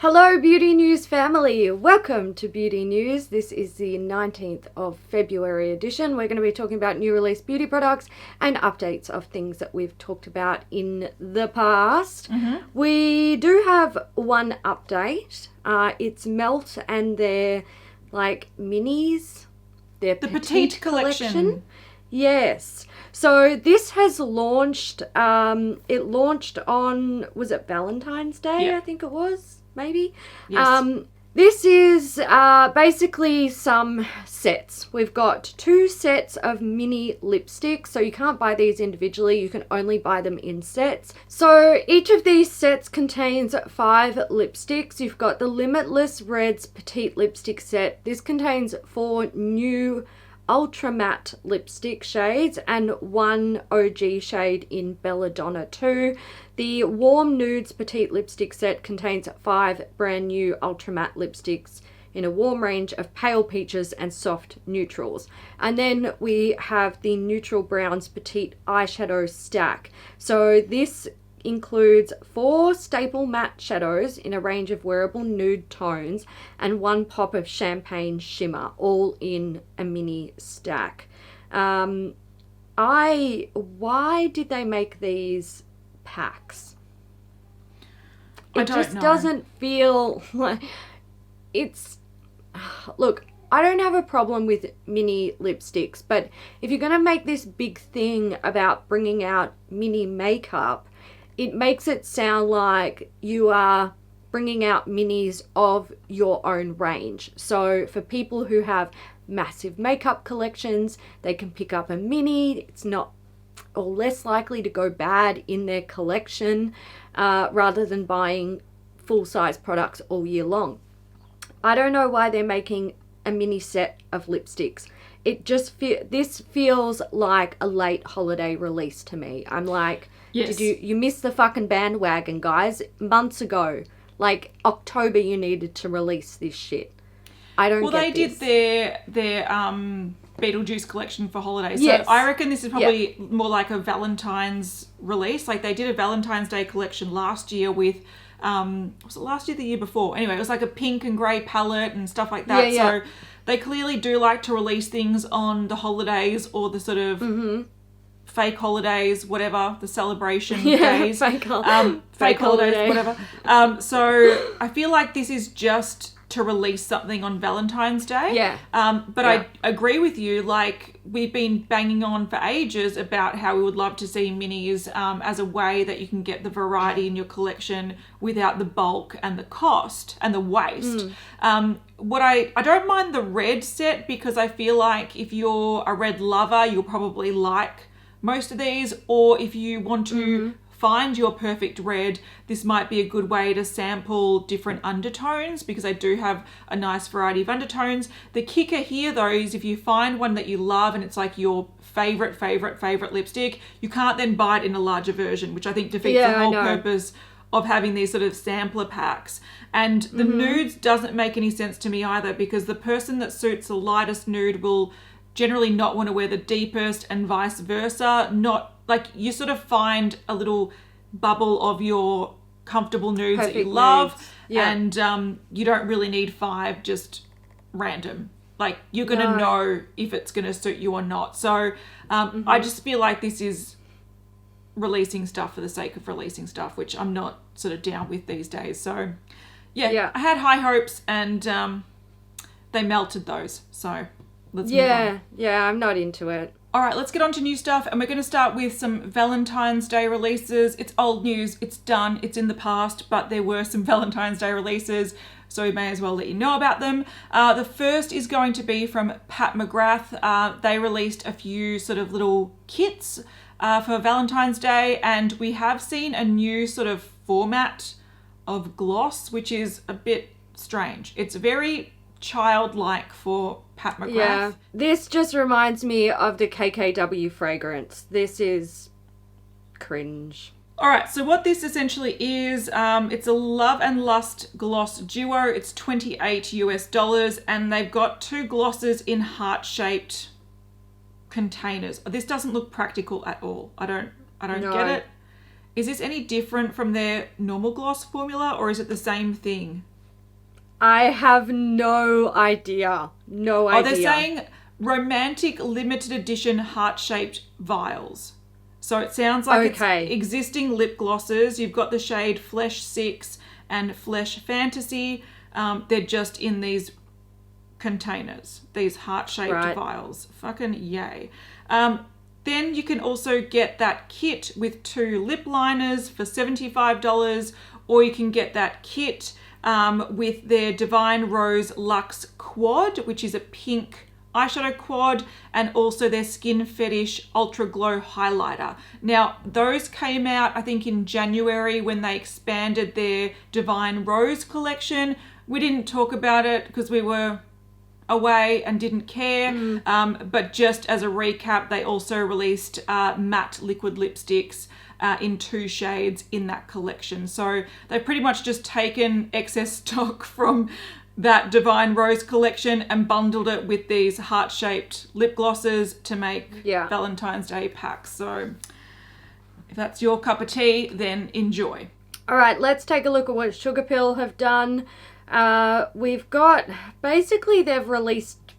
Hello Beauty News family, welcome to Beauty News. This is the 19th of February edition. We're going to be talking about new release beauty products and updates of things that we've talked about in the past. We do have one update. It's Melt and their minis, their the Petite collection. Yes. So this has launched, it launched on, was it Valentine's Day? Yeah. I think it was. Maybe. Yes. This is basically some sets. We've got 2 sets of mini lipsticks, so you can't buy these individually, you can only buy them in sets. So each of these sets contains 5 lipsticks. You've got the Limitless Reds Petite lipstick set. This contains 4 new ultra matte lipstick shades and 1 OG shade in Belladonna 2. The Warm Nudes Petite lipstick set contains 5 brand new ultra matte lipsticks in a warm range of pale peaches and soft neutrals. And then we have the Neutral Browns Petite eyeshadow stack. So this includes 4 staple matte shadows in a range of wearable nude tones and 1 pop of champagne shimmer, all in a mini stack. Why did they make these packs? It just doesn't feel like it's... Look, I don't have a problem with mini lipsticks, but if you're going to make this big thing about bringing out mini makeup, it makes it sound like you are bringing out minis of your own range. So for people who have massive makeup collections, they can pick up a mini. It's not or less likely to go bad in their collection rather than buying full-size products all year long. I don't know why they're making a mini set of lipsticks. It just this feels like a late holiday release to me. I'm like, yes. Did you missed the fucking bandwagon, guys? Months ago, like October, you needed to release this shit. I don't. Well, get they this. did their Beetlejuice collection for holidays. Yes. So I reckon this is probably more like a Valentine's release. Like they did a Valentine's Day collection last year with, was it last year, the year before? Anyway, it was like a pink and grey palette and stuff like that. Yeah. So they clearly do like to release things on the holidays or the sort of fake holidays, whatever, the celebration days. Fake holidays, whatever. So I feel like this is just to release something on Valentine's Day. Yeah. But I agree with you, like we've been banging on for ages about how we would love to see minis as a way that you can get the variety in your collection without the bulk and the cost and the waste. What I don't mind the red set because I feel like if you're a red lover, you'll probably like most of these, or if you want to find your perfect red, this might be a good way to sample different undertones because I do have a nice variety of undertones. The kicker here though is if you find one that you love and it's like your favorite lipstick, you can't then buy it in a larger version, which I think defeats the whole purpose of having these sort of sampler packs. And the nudes doesn't make any sense to me either because the person that suits the lightest nude will generally not want to wear the deepest and vice versa. Not like you sort of find a little bubble of your comfortable nudes that you love and you don't really need 5 just random. Like you're going to know if it's going to suit you or not. So I just feel like this is releasing stuff for the sake of releasing stuff, which I'm not sort of down with these days. So I had high hopes and they melted those. So let's move on. Yeah, I'm not into it. All right, let's get on to new stuff, and we're going to start with some Valentine's Day releases. It's old news, it's done, it's in the past, but there were some Valentine's Day releases, so we may as well let you know about them. The first is going to be from Pat McGrath. They released a few sort of little kits for Valentine's Day, and we have seen a new sort of format of gloss, which is a bit strange. It's very childlike for Pat McGrath. Yeah, this just reminds me of the KKW fragrance. This is cringe. All right, so what this essentially is, it's a Love and Lust gloss duo. It's $28 US, and they've got 2 glosses in heart-shaped containers. This doesn't look practical at all. I don't get it. Is this any different from their normal gloss formula, or is it the same thing? I have no idea. No idea. Oh, they're saying romantic limited edition heart-shaped vials. So it sounds like it's existing lip glosses. You've got the shade Flesh 6 and Flesh Fantasy. They're just in these containers, these heart-shaped vials. Fucking yay. Then you can also get that kit with 2 lip liners for $75, or you can get that kit with their Divine Rose Luxe Quad, which is a pink eyeshadow quad, and also their Skin Fetish Ultra Glow Highlighter. Now, those came out, I think, in January when they expanded their Divine Rose collection. We didn't talk about it because we were away and didn't care. But just as a recap, they also released matte liquid lipsticks in 2 shades in that collection. So they've pretty much just taken excess stock from that Divine Rose collection and bundled it with these heart-shaped lip glosses to make Valentine's Day packs. So if that's your cup of tea, then enjoy. All right, let's take a look at what Sugar Pill have done. We've got, basically they've released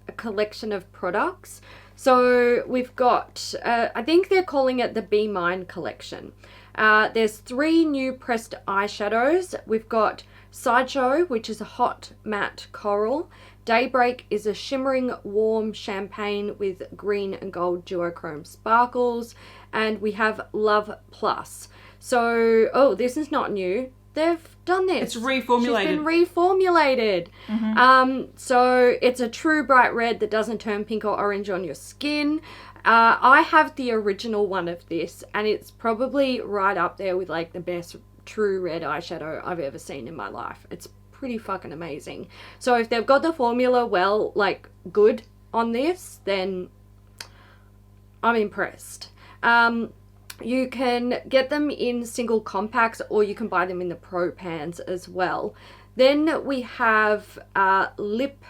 a collection of products. So we've got, I think they're calling it the Be Mine collection. There's 3 new pressed eyeshadows. We've got Sideshow, which is a hot matte coral. Daybreak is a shimmering warm champagne with green and gold duochrome sparkles. And we have Love Plus. So, this is not new. They've done this. It's reformulated. She's been reformulated. So it's a true bright red that doesn't turn pink or orange on your skin. I have the original one of this, and it's probably right up there with like the best true red eyeshadow I've ever seen in my life. It's pretty fucking amazing. So if they've got the formula good on this, then I'm impressed. You can get them in single compacts, or you can buy them in the Pro Pans as well. Then we have lip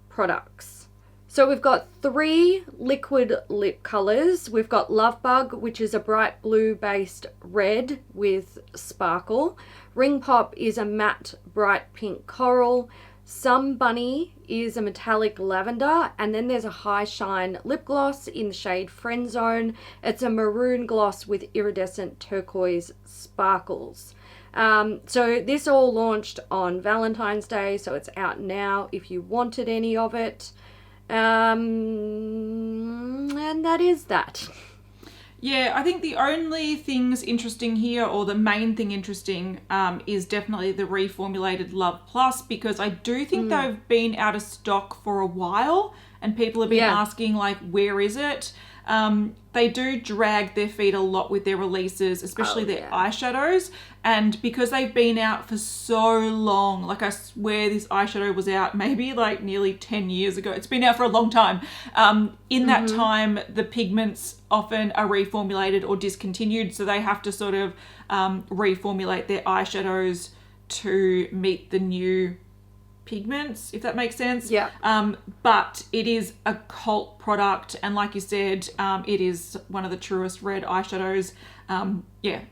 products. So we've got 3 liquid lip colors. We've got Love Bug, which is a bright blue based red with sparkle. Ring Pop is a matte bright pink coral. Some Bunny is a metallic lavender, and then there's a high shine lip gloss in the shade Friend Zone. It's a maroon gloss with iridescent turquoise sparkles. So this all launched on Valentine's Day, so it's out now if you wanted any of it. And that is that. Yeah, I think the only things interesting here, or the main thing interesting, is definitely the reformulated Love Plus, because I do think they've been out of stock for a while and people have been asking, like, where is it? They do drag their feet a lot with their releases, especially their eyeshadows. And because they've been out for so long, like I swear this eyeshadow was out maybe like nearly 10 years ago. It's been out for a long time. In that time, the pigments often are reformulated or discontinued. So they have to sort of reformulate their eyeshadows to meet the new pigments, if that makes sense. But it is a cult product, and like you said, it is one of the truest red eyeshadows.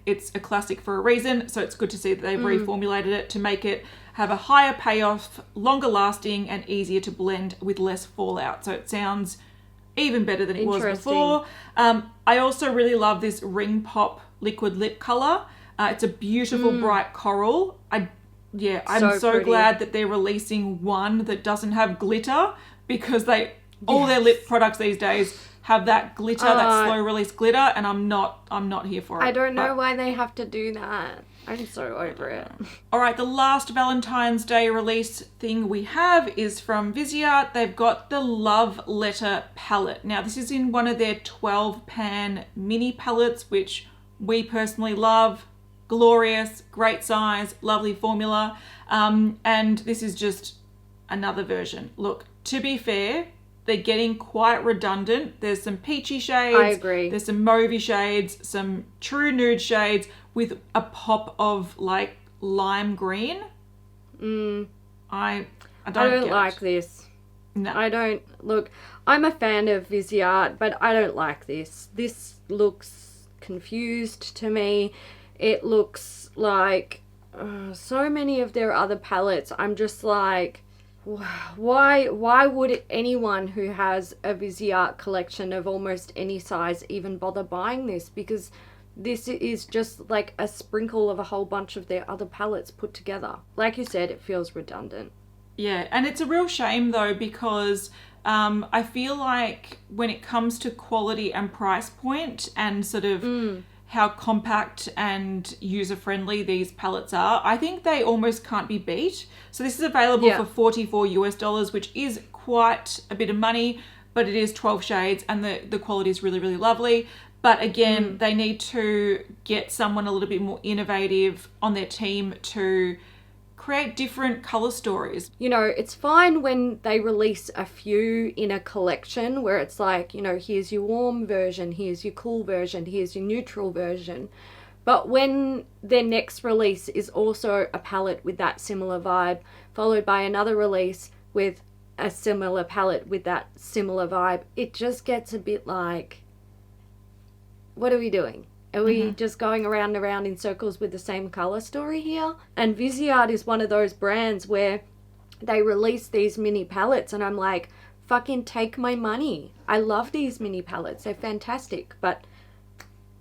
It's a classic for a reason, so it's good to see that they've reformulated it to make it have a higher payoff, longer lasting, and easier to blend with less fallout. So it sounds even better than it was before. I also really love this Ring Pop liquid lip color. It's a beautiful bright coral. I'm so glad that they're releasing one that doesn't have glitter, because all their lip products these days have that glitter, that slow release glitter, and I'm not here for it. I don't know why they have to do that. I'm so over it. All right, the last Valentine's Day release thing we have is from Viseart. They've got the Love Letter palette. Now, this is in one of their 12 pan mini palettes, which we personally love. Glorious, great size, lovely formula. And this is just another version. Look, to be fair, they're getting quite redundant. There's some peachy shades. I agree. There's some mauvey shades, some true nude shades with a pop of like lime green. I don't like this. No. I don't. Look, I'm a fan of Viseart, but I don't like this. This looks confused to me. It looks like so many of their other palettes. I'm just like, why would anyone who has a Viseart collection of almost any size even bother buying this? Because this is just like a sprinkle of a whole bunch of their other palettes put together. Like you said, it feels redundant. Yeah, and it's a real shame though, because I feel like when it comes to quality and price point and sort of how compact and user-friendly these palettes are, I think they almost can't be beat. So this is available for $44 which is quite a bit of money, but it is 12 shades and the quality is really, really lovely. But again, they need to get someone a little bit more innovative on their team to create different color stories. You know, it's fine when they release a few in a collection where it's like, you know, here's your warm version, here's your cool version, here's your neutral version. But when their next release is also a palette with that similar vibe, followed by another release with a similar palette with that similar vibe, it just gets a bit like, what are we doing? Are we just going around and around in circles with the same color story here? And Viseart is one of those brands where they release these mini palettes and I'm like, fucking take my money. I love these mini palettes. They're fantastic. But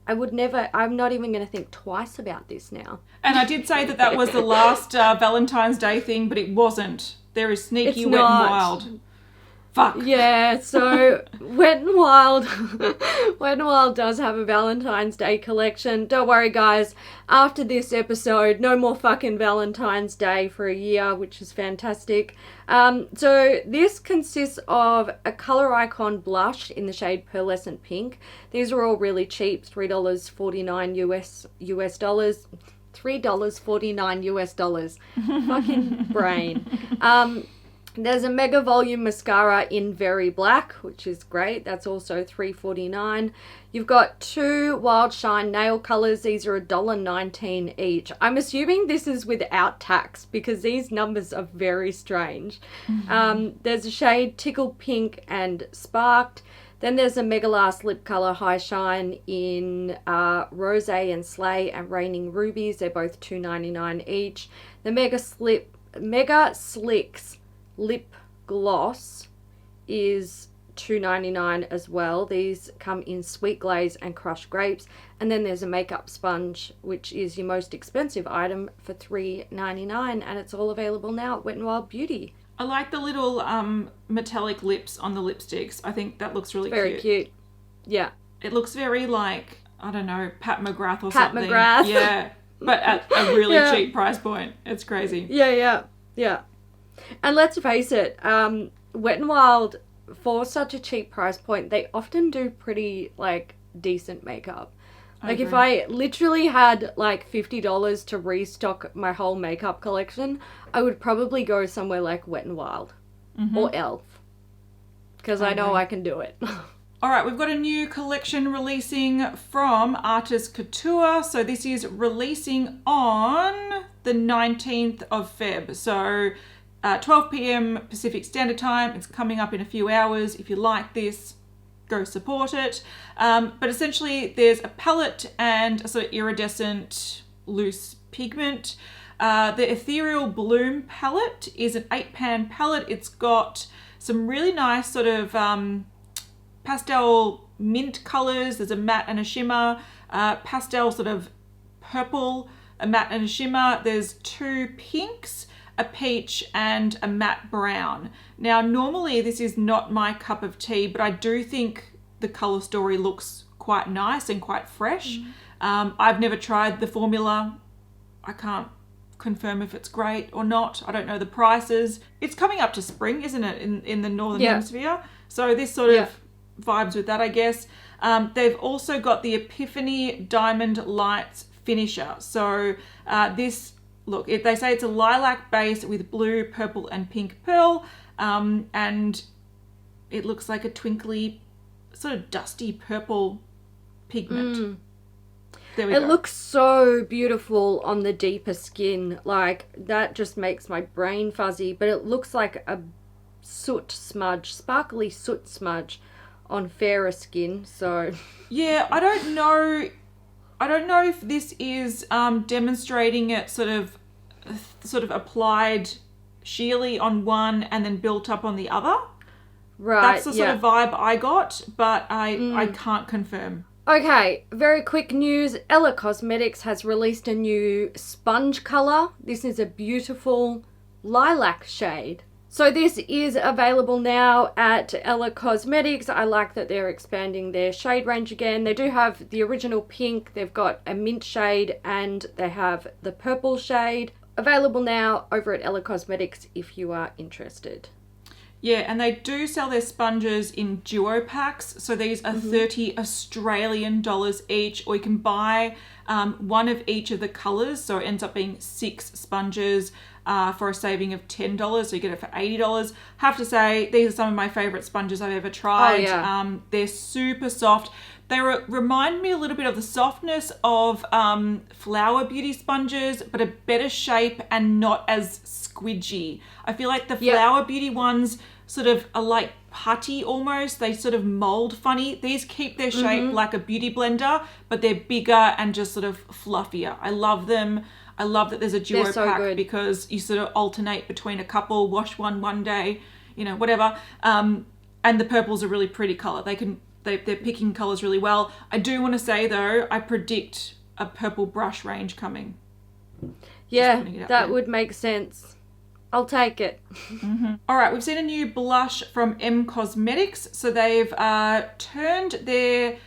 I would never, I'm not even going to think twice about this now. And I did say that was the last Valentine's Day thing, but it wasn't. There is Sneaky, Wet and Wild. Fuck. Yeah, so Wet n Wild Wet n Wild does have a Valentine's Day collection. Don't worry guys, after this episode, no more fucking Valentine's Day for a year, which is fantastic. So this consists of a ColorIcon blush in the shade Pearlescent Pink. These are all really cheap, $3.49 US dollars. $3.49 US dollars. Fucking brain. There's a Mega Volume Mascara in Very Black, which is great. That's also $3.49. You've got two Wild Shine nail colours. These are $1.19 each. I'm assuming this is without tax because these numbers are very strange. There's a shade Tickle Pink and Sparked. Then there's a Mega Last Lip Colour High Shine in Rosé and Slay and Raining Rubies. They're both $2.99 each. The Mega Slicks Lip Gloss is $2.99 as well. These come in Sweet Glaze and Crushed Grapes. And then there's a makeup sponge, which is your most expensive item, for $3.99, and it's all available now at Wet n Wild Beauty. I like the little metallic lips on the lipsticks. I think that looks really very cute. Yeah. It looks very like, I don't know, Pat McGrath or Pat something. McGrath. Yeah, but at a really cheap price point. It's crazy. Yeah. And let's face it, Wet n Wild, for such a cheap price point, they often do pretty, like, decent makeup. Like, if I literally had, like, $50 to restock my whole makeup collection, I would probably go somewhere like Wet n Wild or e.l.f. Because I know I can do it. All right, we've got a new collection releasing from Artist Couture. So this is releasing on the 19th of Feb. So 12 p.m. Pacific Standard Time. It's coming up in a few hours. If you like this, go support it. But essentially there's a palette and a sort of iridescent loose pigment. The Ethereal Bloom palette is an 8-pan palette. It's got some really nice sort of pastel mint colors. There's a matte and a shimmer, pastel sort of purple, a matte and a shimmer. There's two pinks, a peach and a matte brown. Now, normally this is not my cup of tea, but I do think the color story looks quite nice and quite fresh. I've never tried the formula. I can't confirm if it's great or not. I don't know the prices. It's coming up to spring, isn't it, in the Northern Hemisphere? So this sort of vibes with that, I guess. They've also got the Epiphany Diamond Lights Finisher. So this, look, they say it's a lilac base with blue, purple and pink pearl. And it looks like a twinkly, sort of dusty purple pigment. There we go. It looks so beautiful on the deeper skin. Like, that just makes my brain fuzzy. But it looks like a soot smudge, sparkly soot smudge on fairer skin. So yeah, I don't know I don't know if this is demonstrating it sort of applied sheerly on one and then built up on the other. Right. That's the sort of vibe I got, but I can't confirm. Okay, very quick news. Ella Cosmetics has released a new sponge colour. This is a beautiful lilac shade. So this is available now at Ella Cosmetics. I like that they're expanding their shade range again. They do have the original pink, they've got a mint shade, and they have the purple shade. Available now over at Ella Cosmetics if you are interested. Yeah, and they do sell their sponges in duo packs. So these are 30 Australian dollars each, or you can buy one of each of the colours. So it ends up being 6 sponges for a saving of $10. So you get it for $80. Have to say, these are some of my favourite sponges I've ever tried. Oh, yeah. They're super soft. They remind me a little bit of the softness of Flower Beauty sponges, but a better shape and not as squidgy. I feel like the Flower Beauty ones sort of are like putty almost. They sort of mold funny. These keep their shape like a beauty blender, but they're bigger and just sort of fluffier. I love them. I love that there's a duo pack because you sort of alternate between a couple, wash one day, you know, whatever. And the purple's a really pretty color. They're picking colors really well. I do want to say though, I predict a purple brush range coming. Yeah, that would make sense. I'll take it. All right, we've seen a new blush from M Cosmetics. So they've turned their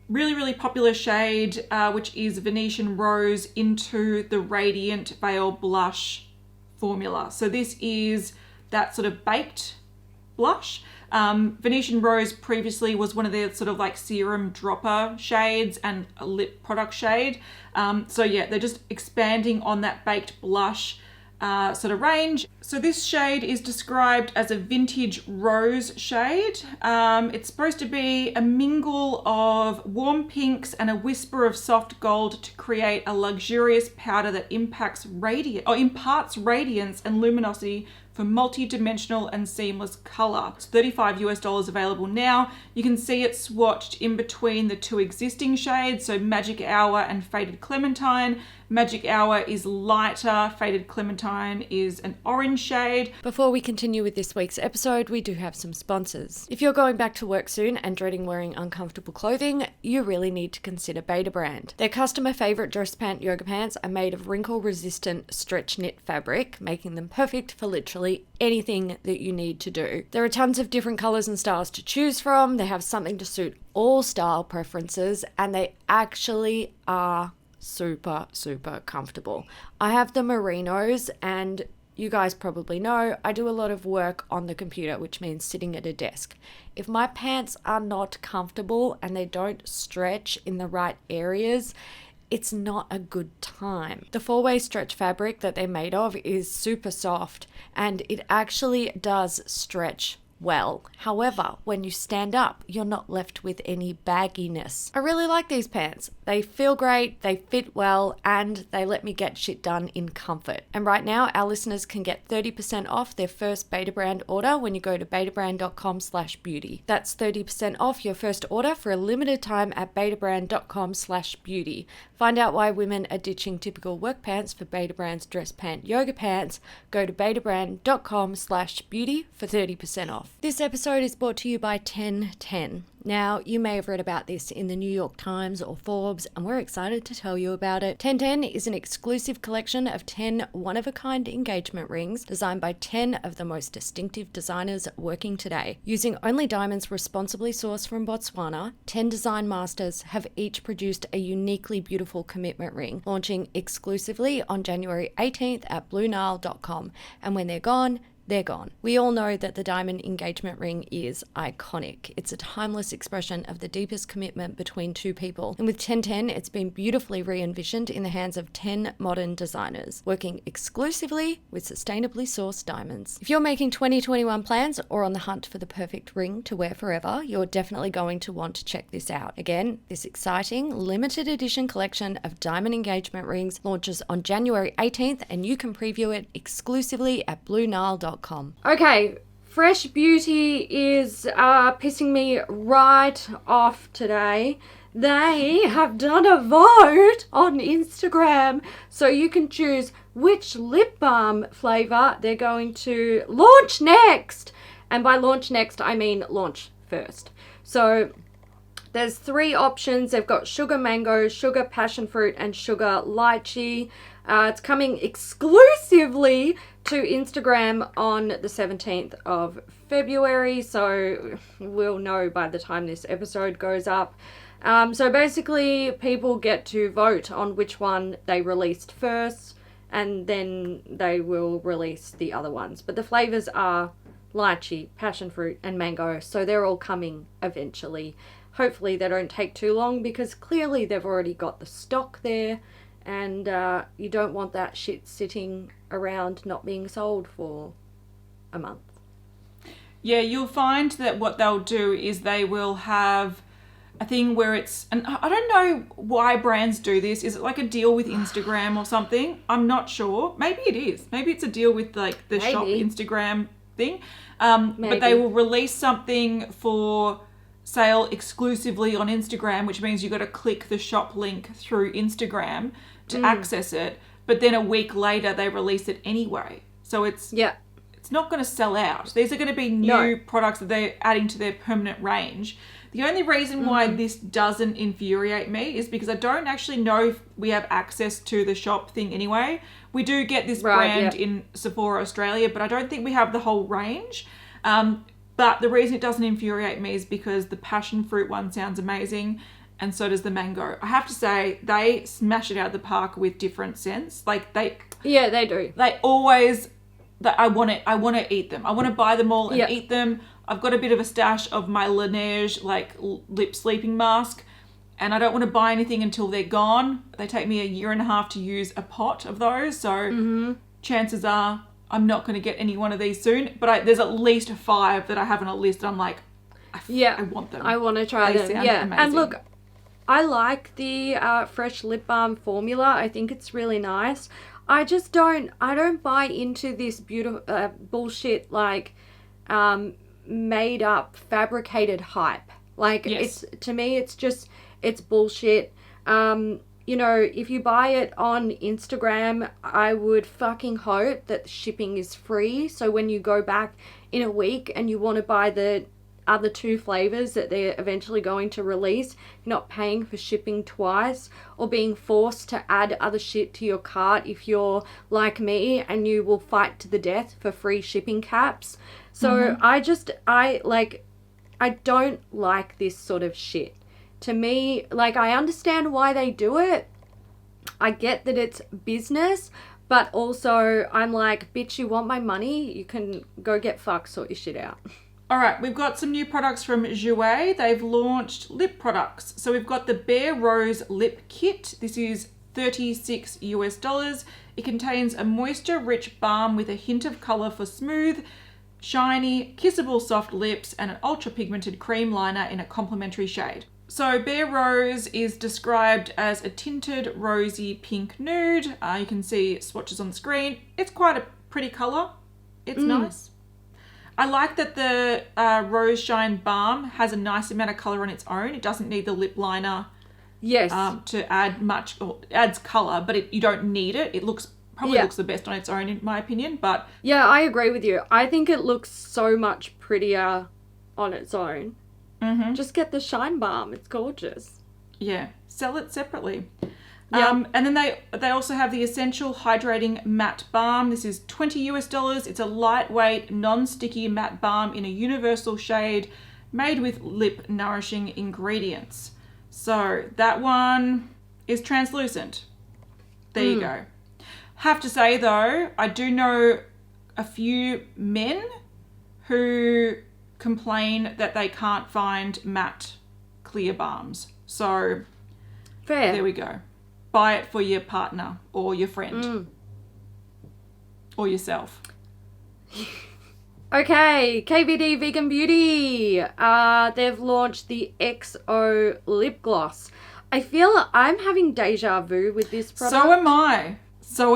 really, really popular shade, which is Venetian Rose, into the Radiant Veil Blush formula. So this is that sort of baked blush. Venetian Rose previously was one of their sort of like serum dropper shades and a lip product shade. So yeah, they're just expanding on that baked blush sort of range. So this shade is described as a vintage rose shade. It's supposed to be a mingle of warm pinks and a whisper of soft gold to create a luxurious powder that imparts radiance and luminosity for multi-dimensional and seamless color. It's $35 available now. You can see it swatched in between the 2 existing shades, so Magic Hour and Faded Clementine. Magic Hour is lighter, Faded Clementine is an orange shade. Before we continue with this week's episode, we do have some sponsors. If you're going back to work soon and dreading wearing uncomfortable clothing, you really need to consider Beta Brand. Their customer favorite dress pant yoga pants are made of wrinkle-resistant stretch knit fabric, making them perfect for literally anything that you need to do. There are tons of different colors and styles to choose from. They have something to suit all style preferences, and they actually are super, super comfortable. I have the merinos, and you guys probably know I do a lot of work on the computer, which means sitting at a desk. If my pants are not comfortable and they don't stretch in the right areas, it's not a good time. The 4-way stretch fabric that they're made of is super soft, and it actually does stretch well. However, when you stand up, you're not left with any bagginess. I really like these pants. They feel great, they fit well, and they let me get shit done in comfort. And right now, our listeners can get 30% off their first Beta Brand order when you go to betabrand.com/beauty. That's 30% off your first order for a limited time at betabrand.com/beauty. Find out why women are ditching typical work pants for Beta Brand's dress pant yoga pants. Go to betabrand.com/beauty for 30% off. This episode is brought to you by 1010. Now, you may have read about this in the New York Times or Forbes, and we're excited to tell you about it. 1010 is an exclusive collection of 10 one-of-a-kind engagement rings designed by 10 of the most distinctive designers working today. Using only diamonds responsibly sourced from Botswana, 10 design masters have each produced a uniquely beautiful commitment ring, launching exclusively on January 18th at BlueNile.com. And when they're gone, they're gone. We all know that the diamond engagement ring is iconic. It's a timeless expression of the deepest commitment between two people. And with 1010, it's been beautifully re-envisioned in the hands of 10 modern designers, working exclusively with sustainably sourced diamonds. If you're making 2021 plans or on the hunt for the perfect ring to wear forever, you're definitely going to want to check this out. Again, this exciting limited edition collection of diamond engagement rings launches on January 18th, and you can preview it exclusively at BlueNile.com. Okay, Fresh Beauty is pissing me right off today. they have done a vote on Instagram, so you can choose which lip balm flavour they're going to launch next. And by launch next, I mean launch first. So there's 3 options. They've got sugar mango, sugar passion fruit, and sugar lychee. It's coming exclusively to Instagram on the 17th of February, so we'll know by the time this episode goes up. So basically, people get to vote on which one they released first, and then they will release the other ones. But the flavours are lychee, passion fruit, and mango, so they're all coming eventually. Hopefully they don't take too long, because clearly they've already got the stock there, and you don't want that shit sitting around not being sold for a month. Yeah, you'll find that what they'll do is they will have a thing where it's, and I don't know why brands do this. Is it like a deal with Instagram or something? I'm not sure. Maybe it is. Maybe it's a deal with like the shop Instagram thing. But they will release something for sale exclusively on Instagram, which means you've got to click the shop link through Instagram to access it. But then a week later, they release it anyway. So it's not going to sell out. These are going to be new products that they're adding to their permanent range. The only reason why this doesn't infuriate me is because I don't actually know if we have access to the shop thing anyway. We do get this brand in Sephora Australia, but I don't think we have the whole range. But the reason it doesn't infuriate me is because the passion fruit one sounds amazing, and so does the mango. I have to say, they smash it out of the park with different scents. Like they do. They always, I want to eat them. I want to buy them all and eat them. I've got a bit of a stash of my Laneige like lip sleeping mask, and I don't want to buy anything until they're gone. They take me 1.5 years to use a pot of those, so chances are I'm not going to get any one of these soon. But there's at least 5 that I have on a list. I'm like, I want them. I want to try them. Yeah, amazing. And look, I like the fresh lip balm formula. I think it's really nice. I don't buy into this beautiful bullshit like made up fabricated hype. Like to me it's bullshit. You know, if you buy it on Instagram, I would fucking hope that shipping is free, so when you go back in a week and you want to buy the other 2 flavors that they're eventually going to release, you're not paying for shipping twice or being forced to add other shit to your cart if you're like me and you will fight to the death for free shipping caps. So I don't like this sort of shit. To me, like, I understand why they do it. I get that it's business, but also I'm like, bitch, you want my money? You can go get fucked, sort your shit out. All right, we've got some new products from Jouer. They've launched lip products. So we've got the Bare Rose Lip Kit. This is $36. It contains a moisture-rich balm with a hint of color for smooth, shiny, kissable soft lips and an ultra-pigmented cream liner in a complementary shade. So Bare Rose is described as a tinted rosy pink nude. You can see swatches on the screen. It's quite a pretty color. It's nice. I like that the Rose Shine Balm has a nice amount of color on its own. It doesn't need the lip liner to add much, or it adds color, but you don't need it. It looks the best on its own, in my opinion. But yeah, I agree with you. I think it looks so much prettier on its own. Just get the Shine Balm. It's gorgeous. Yeah, sell it separately. And then they also have the Essential Hydrating Matte Balm. This is $20. It's a lightweight, non-sticky matte balm in a universal shade made with lip nourishing ingredients. So that one is translucent. There you go. Have to say though, I do know a few men who complain that they can't find matte clear balms. So fair. There we go. Buy it for your partner or your friend or yourself. Okay, KVD Vegan Beauty. They've launched the XO lip gloss. I feel I'm having deja vu with this product. So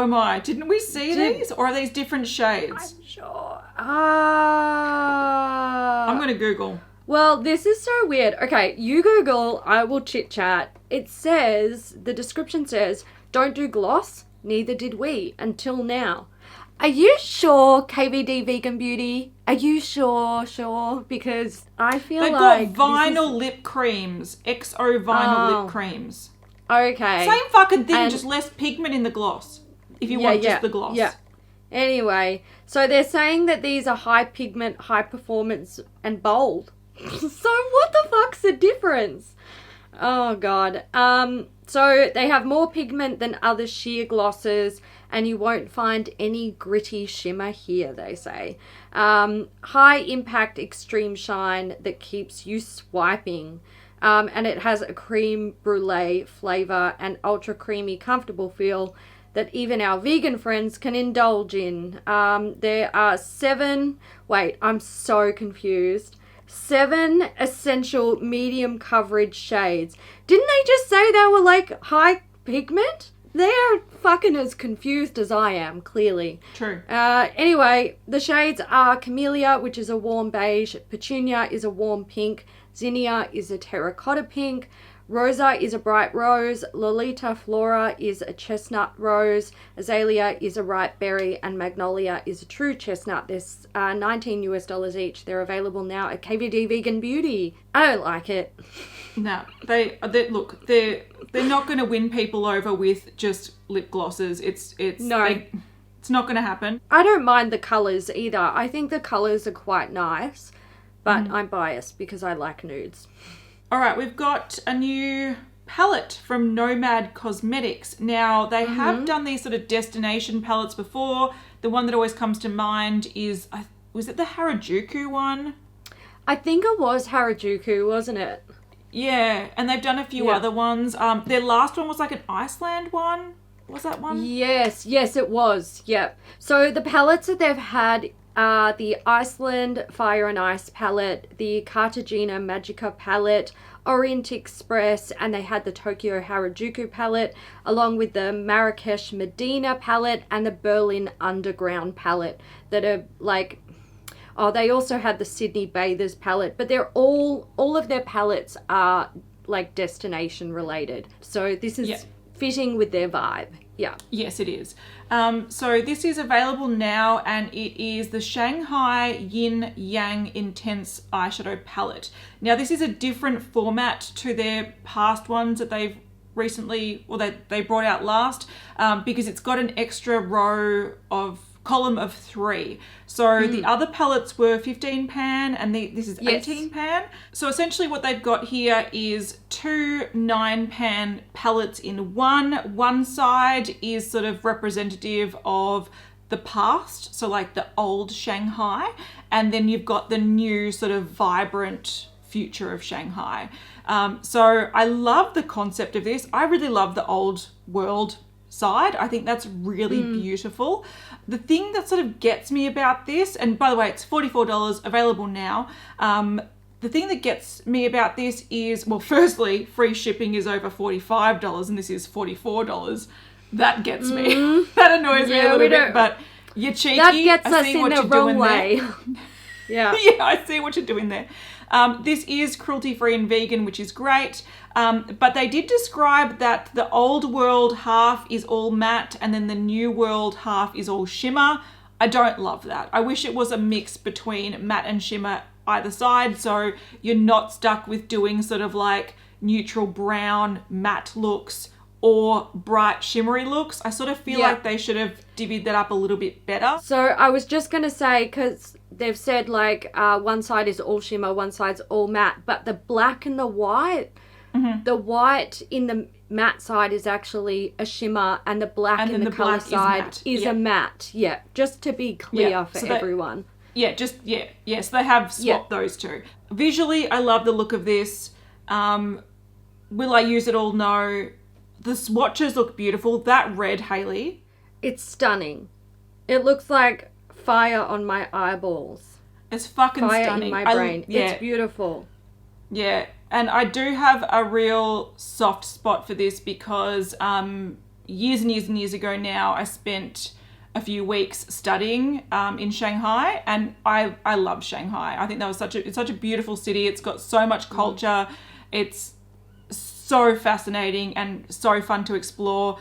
am I. Didn't we see these, or are these different shades? I'm sure. I'm going to Google. Well, this is so weird. Okay, you Google, I will chit chat. It says, the description says, don't do gloss, neither did we, until now. Are you sure, KVD Vegan Beauty? Are you sure? Because I feel They've like... got vinyl lip creams. XO vinyl lip creams. Okay. Same fucking thing, just less pigment in the gloss. If you want just the gloss. Yeah. Anyway, so they're saying that these are high pigment, high performance, and bold. So what the fuck's the difference? Oh god. So they have more pigment than other sheer glosses, and you won't find any gritty shimmer here, they say. High impact extreme shine that keeps you swiping. And it has a creme brulee flavor and ultra creamy comfortable feel that even our vegan friends can indulge in. There are 7 essential medium coverage shades. Didn't they just say they were like high pigment? They're fucking as confused as I am, clearly. True. Anyway, the shades are Camellia, which is a warm beige. Petunia is a warm pink. Zinnia is a terracotta pink. Rosa is a bright rose. Lolita Flora is a chestnut rose. Azalea is a ripe berry. And Magnolia is a true chestnut. There's $19 each. They're available now at KVD Vegan Beauty. I don't like it. No, they're not going to win people over with just lip glosses. It's not going to happen. I don't mind the colours either. I think the colours are quite nice, but I'm biased because I like nudes. All right, we've got a new palette from Nomad Cosmetics. Now, they have done these sort of destination palettes before. The one that always comes to mind is, was it the Harajuku one? I think it was Harajuku, wasn't it? Yeah, and they've done a few other ones. Their last one was like an Iceland one. Was that one? Yes, it was. Yep. So the palettes that they've had are the Iceland Fire and Ice palette, the Cartagena Magica palette, Orient Express, and they had the Tokyo Harajuku palette, along with the Marrakesh Medina palette and the Berlin Underground palette that are like... Oh, they also had the Sydney Bathers palette, but they're all of their palettes are like destination related. So this is fitting with their vibe. Yeah. Yes, it is. So this is available now, and it is the Shanghai Yin Yang Intense Eyeshadow Palette. Now, this is a different format to their past ones that they've recently, or they brought out last, because it's got an extra column of 3. So the other palettes were 15 pan and this is 18 pan. So essentially what they've got here is 2 9 pan palettes in one. One side is sort of representative of the past, so like the old Shanghai, and then you've got the new sort of vibrant future of Shanghai. So I love the concept of this. I really love the old world side. I think that's really beautiful. The thing that sort of gets me about this, and by the way, it's $44 available now. The thing that gets me about this is, well, firstly, free shipping is over $45 and this is $44. That gets me. That annoys me a little bit, but you're cheeky. That gets us in the wrong way. Yeah, I see what you're doing there. This is cruelty-free and vegan, which is great. But they did describe that the old world half is all matte and then the new world half is all shimmer. I don't love that. I wish it was a mix between matte and shimmer either side, so you're not stuck with doing sort of like neutral brown matte looks or bright shimmery looks. I sort of feel like they should have divvied that up a little bit better. So I was just going to say, because they've said like one side is all shimmer, one side's all matte, but the black and the white, the white in the matte side is actually a shimmer and the black in the colour side is a matte. Yeah, just to be clear for everyone. So they have swapped those two. Visually, I love the look of this. Will I use it all? No. The swatches look beautiful. That red, Hailey. It's stunning. It looks like fire on my eyeballs. It's fucking fire stunning. Fire in my brain. It's beautiful. Yeah. And I do have a real soft spot for this because years and years and years ago now, I spent a few weeks studying in Shanghai, and I love Shanghai. I think that was it's such a beautiful city. It's got so much culture. It's so fascinating and so fun to explore.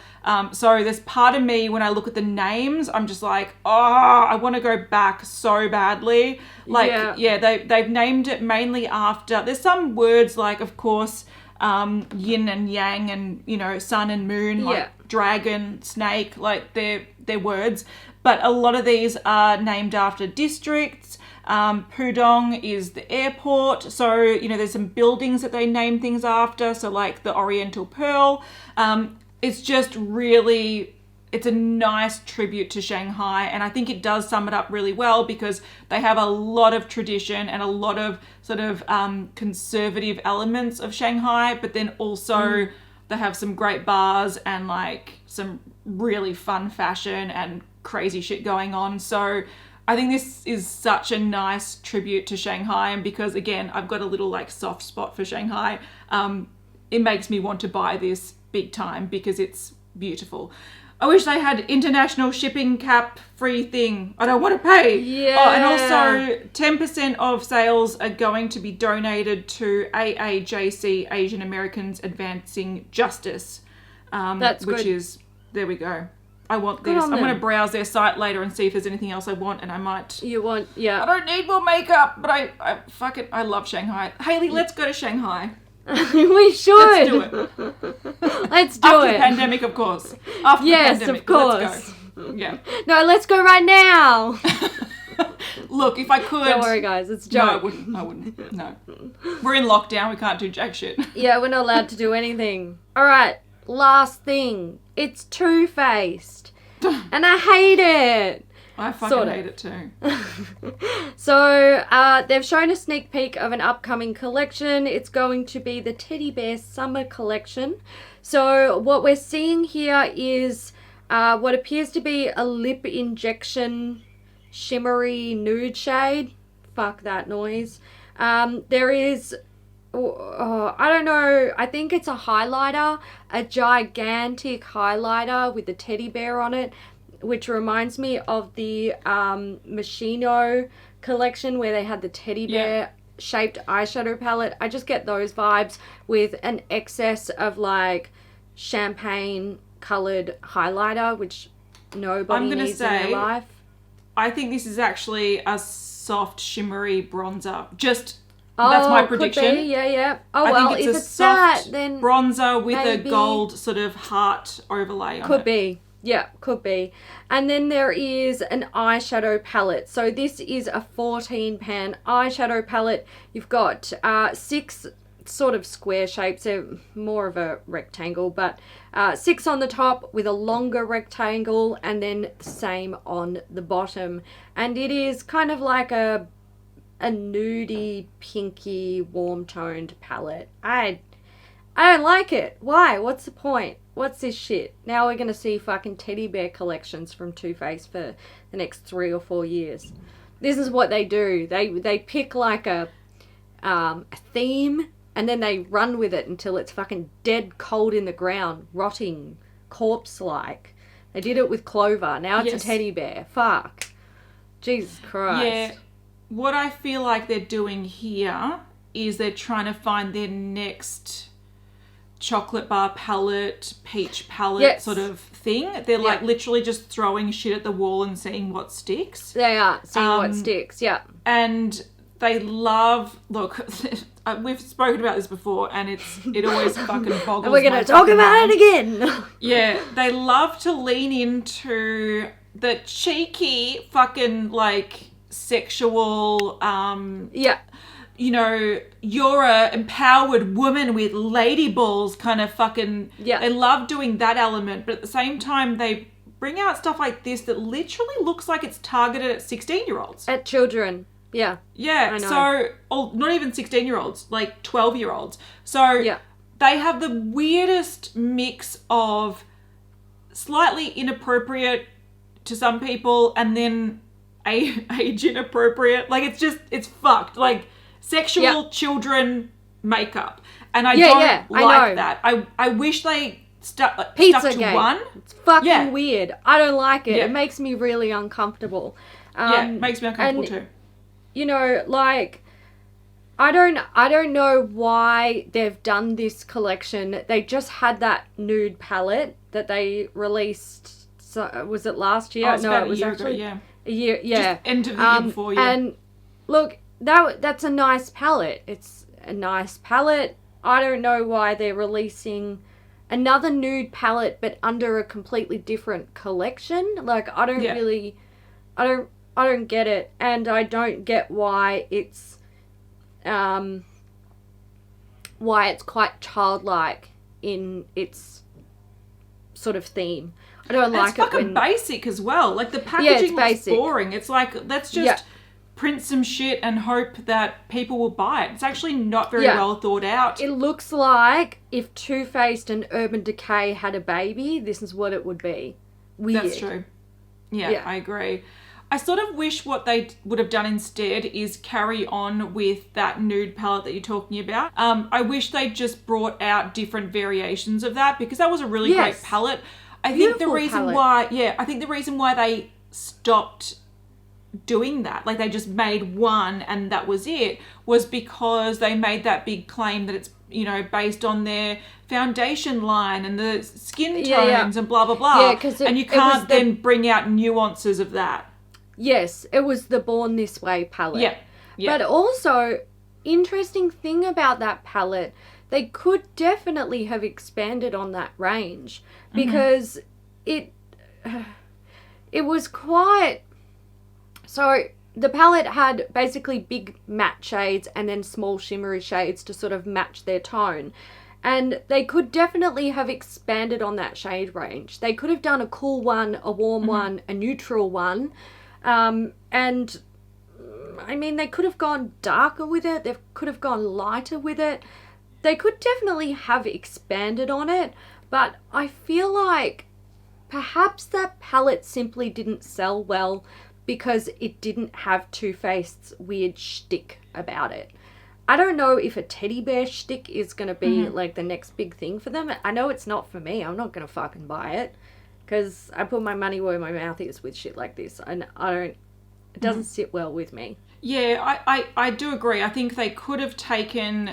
So there's part of me, when I look at the names, I'm just like, oh, I want to go back so badly. Like, they've named it mainly after, there's some words like, of course, yin and yang, and, you know, sun and moon, like dragon, snake, like they're words. But a lot of these are named after districts. Pudong is the airport. So, you know, there's some buildings that they name things after. So like the Oriental Pearl. It's just really, it's a nice tribute to Shanghai. And I think it does sum it up really well, because they have a lot of tradition and a lot of sort of conservative elements of Shanghai. But then also they have some great bars and like some really fun fashion and crazy shit going on. So I think this is such a nice tribute to Shanghai, and because again I've got a little like soft spot for Shanghai, it makes me want to buy this big time because it's beautiful. I wish they had international shipping cap free thing. I don't want to pay. Yeah. Oh, and also 10% of sales are going to be donated to AAJC, Asian Americans Advancing Justice. That's which good. is, there we go. I want this. I'm going to browse their site later and see if there's anything else I want, and I might. You want, yeah. I don't need more makeup, but I fuck it. I love Shanghai. Hailey, let's go to Shanghai. We should. Let's do it. Let's do After it. the pandemic, of course. After the pandemic, of course. Let's go. Yeah. No, let's go right now. Look, if I could. Don't worry, guys. It's a joke. No, I wouldn't. No. We're in lockdown. We can't do jack shit. Yeah, we're not allowed to do anything. All right. Last thing. It's Too Faced. And I hate it. I fucking hate it too. So, they've shown a sneak peek of an upcoming collection. It's going to be the Teddy Bear Summer Collection. So, what we're seeing here is what appears to be a lip injection shimmery nude shade. Fuck that noise. There is, I don't know, I think it's a highlighter, a gigantic highlighter with the teddy bear on it, which reminds me of the Machino collection where they had the teddy bear shaped eyeshadow palette. I just get those vibes with an excess of like champagne colored highlighter, which nobody needs in their life. I think this is actually a soft shimmery bronzer. That's my prediction. Could be. Yeah. Oh, I think if a it's soft that, then bronzer with maybe a gold sort of heart overlay on it. Could be. Yeah, could be. And then there is an eyeshadow palette. So this is a 14-pan eyeshadow palette. You've got 6 sort of square shapes. They're more of a rectangle, but 6 on the top with a longer rectangle, and then the same on the bottom. And it is kind of like a nudie, pinky, warm-toned palette. I don't like it. Why? What's the point? What's this shit? Now we're going to see fucking teddy bear collections from Too Faced for the next 3 or 4 years. This is what they do. They pick like a theme, and then they run with it until it's fucking dead cold in the ground, rotting, corpse-like. They did it with Clover. Now it's a teddy bear. Fuck. Jesus Christ. Yeah. What I feel like they're doing here is they're trying to find their next chocolate bar palette, peach palette sort of thing. They're like literally just throwing shit at the wall and seeing what sticks. They are seeing what sticks, yeah. And they love, look, we've spoken about this before, and it always fucking boggles. And we're going to talk about it again. Yeah, they love to lean into the cheeky fucking like sexual you know, you're a empowered woman with lady balls kind of fucking... Yeah. They love doing that element, but at the same time, they bring out stuff like this that literally looks like it's targeted at 16-year-olds. At children. Yeah. Yeah. I know. So, or not even 16-year-olds, like 12-year-olds. So, they have the weirdest mix of slightly inappropriate to some people and then age inappropriate. Like, it's fucked. Like... Sexual children makeup. And I don't like that. I wish they stuck to one. It's fucking weird. I don't like it. Yeah. It makes me really uncomfortable. It makes me uncomfortable too. You know, like, I don't know why they've done this collection. They just had that nude palette that they released. So was it last year? Oh, it was actually a year. Yeah, just end of the year before. Yeah, and look, that's a nice palette. It's a nice palette. I don't know why they're releasing another nude palette, but under a completely different collection. Like, I don't get it, and I don't get why it's quite childlike in its sort of theme. I don't like it. It's fucking basic as well. Like, the packaging looks boring. It's like, let's just print some shit and hope that people will buy it. It's actually not very well thought out. It looks like if Too Faced and Urban Decay had a baby, this is what it would be. Weird. That's true. Yeah, I agree. I sort of wish what they would have done instead is carry on with that nude palette that you're talking about. I wish they just brought out different variations of that, because that was a really great palette. I think the reason why they stopped doing that, like they just made one and that was it, was because they made that big claim that it's, you know, based on their foundation line and the skin tones and blah blah blah. And you can't then bring out nuances of that. Yes, it was the Born This Way palette. Yeah. But also, interesting thing about that palette, they could definitely have expanded on that range, because it was quite... So the palette had basically big matte shades and then small shimmery shades to sort of match their tone. And they could definitely have expanded on that shade range. They could have done a cool one, a warm one, a neutral one. And I mean, they could have gone darker with it. They could have gone lighter with it. They could definitely have expanded on it. But I feel like perhaps that palette simply didn't sell well because it didn't have Too Faced's weird shtick about it. I don't know if a teddy bear shtick is going to be like the next big thing for them. I know it's not for me. I'm not going to fucking buy it. Because I put my money where my mouth is with shit like this. And it doesn't sit well with me. Yeah, I do agree. I think they could have taken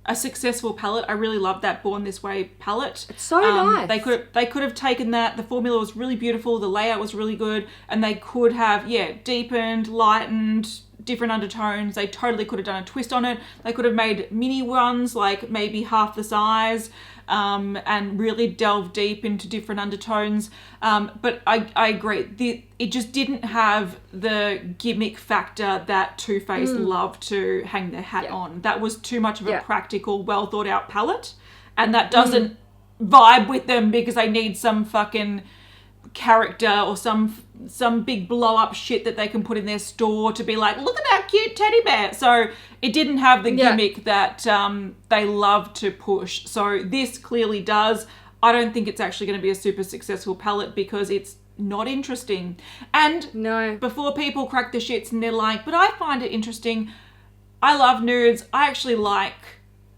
a successful palette. I really love that Born This Way palette. It's so nice. They could have taken that. The formula was really beautiful. The layout was really good. And they could have, deepened, lightened, different undertones. They totally could have done a twist on it. They could have made mini ones, like maybe half the size. And really delve deep into different undertones. But I agree. It just didn't have the gimmick factor that Too Faced loved to hang their hat on. That was too much of a practical, well thought out palette. And that doesn't vibe with them because they need some fucking character or some big blow up shit that they can put in their store to be like, look at that cute teddy bear. So it didn't have the gimmick that they love to push. So this clearly does. I don't think it's actually going to be a super successful palette because it's not interesting. And before people crack the shits and they're like, but I find it interesting. I love nudes. I actually like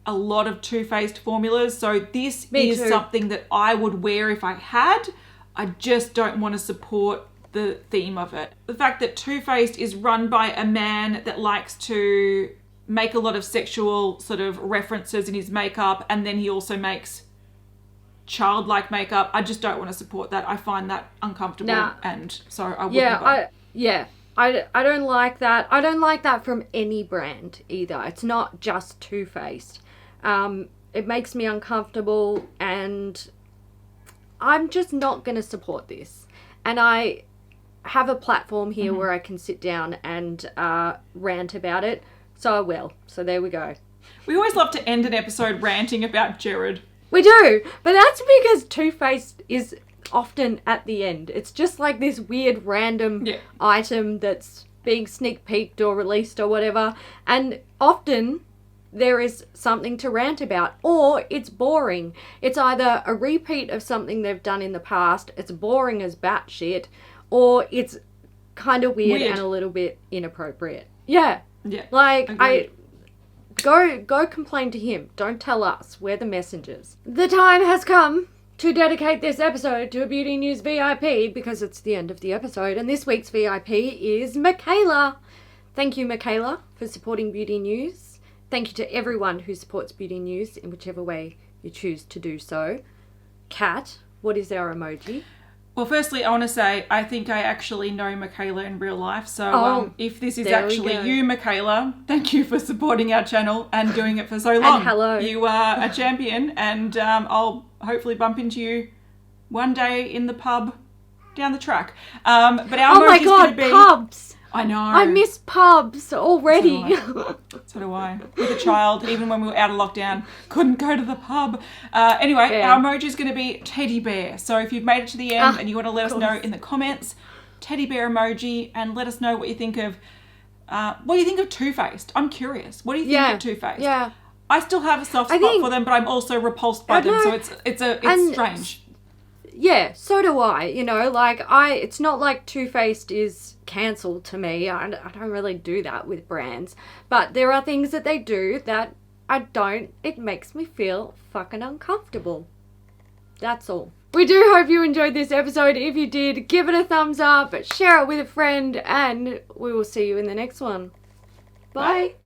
a lot of Too Faced formulas. So this is something that I would wear if I had. I just don't want to support the theme of it. The fact that Too Faced is run by a man that likes to make a lot of sexual sort of references in his makeup, and then he also makes childlike makeup, I just don't want to support that. I find that uncomfortable, and so I wouldn't I don't like that. I don't like that from any brand either. It's not just Too Faced. It makes me uncomfortable, and I'm just not going to support this. And I have a platform here where I can sit down and rant about it. So I will. So there we go. We always love to end an episode ranting about Jared. We do. But that's because Too Faced is often at the end. It's just like this weird random item that's being sneak peeked or released or whatever. And often there is something to rant about, or it's boring. It's either a repeat of something they've done in the past, it's boring as batshit, or it's kind of weird and a little bit inappropriate. Yeah. Like, go complain to him. Don't tell us. We're the messengers. The time has come to dedicate this episode to a Beauty News VIP because it's the end of the episode, and this week's VIP is Mikaela. Thank you, Mikaela, for supporting Beauty News. Thank you to everyone who supports Beauty News in whichever way you choose to do so. Kat, what is our emoji? Well, firstly, I want to say I think I actually know Mikaela in real life. So if this is actually you, Mikaela, thank you for supporting our channel and doing it for so long. And hello. You are a champion, and I'll hopefully bump into you one day in the pub down the track. But our emoji's going to be... pubs! I know. I miss pubs already. So do I. With a child, even when we were out of lockdown, couldn't go to the pub. Anyway, our emoji is going to be teddy bear. So if you've made it to the end and you want to let us know in the comments, teddy bear emoji, and let us know what you think of Too Faced. I'm curious. What do you think of Too Faced? Yeah. I still have a soft spot for them, but I'm also repulsed by them. So it's strange. Yeah, so do I. You know, like it's not like Too Faced is cancelled to me. I don't really do that with brands. But there are things that they do that it makes me feel fucking uncomfortable. That's all. We do hope you enjoyed this episode. If you did, give it a thumbs up, share it with a friend, and we will see you in the next one. Bye.